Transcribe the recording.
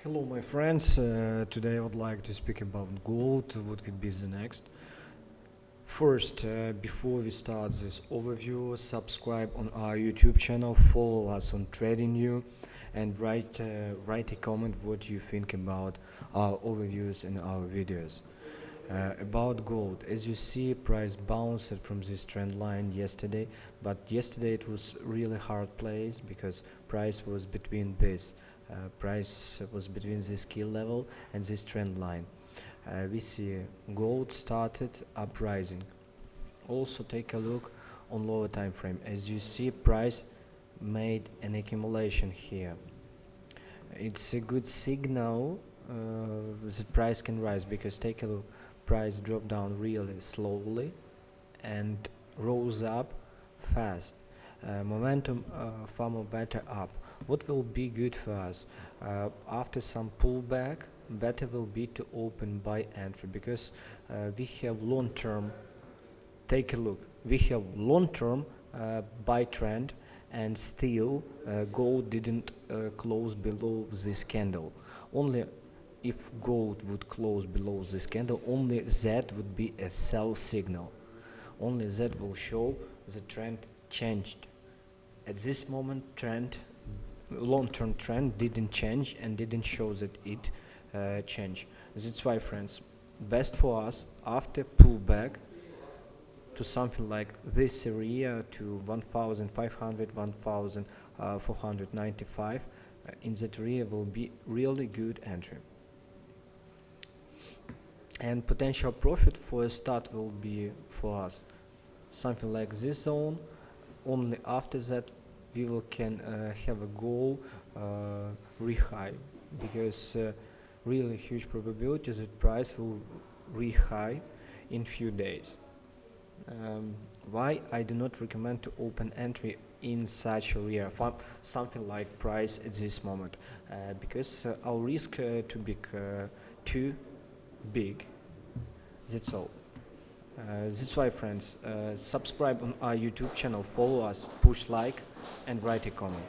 Hello, my friends. Today I would like to speak about gold, what could be the next. First, before we start this overview, subscribe on our YouTube channel, follow us on TradingView, and write a comment what you think about our overviews and our videos. About gold, as you see, price bounced from this trend line yesterday, but yesterday it was really hard place because price was between this key level and this trend line. We see gold started uprising. Also take a look on lower time frame. As you see, price made an accumulation here. It's a good signal the price can rise, because take a look, price dropped down really slowly and rose up fast. Momentum far more better up. What will be good for us after some pullback? Better will be to open buy entry, because we have long term. Take a look, we have long term buy trend, and still gold didn't close below this candle. Only if gold would close below this candle, only that would be a sell signal. Only that will show the trend changed. At this moment, long-term trend didn't change and didn't show that it changed. That's why, friends, best for us after pullback to something like this area, to 1500, 1495, in that area will be really good entry. And potential profit for a start will be for us something like this zone. Only after that we can have a goal re-high, because really huge probability that price will re-high in few days. Why I do not recommend to open entry in such area for something like price at this moment? Because our risk to be too big. That's all. That's why, friends, subscribe on our YouTube channel, follow us, push like, and write a comment.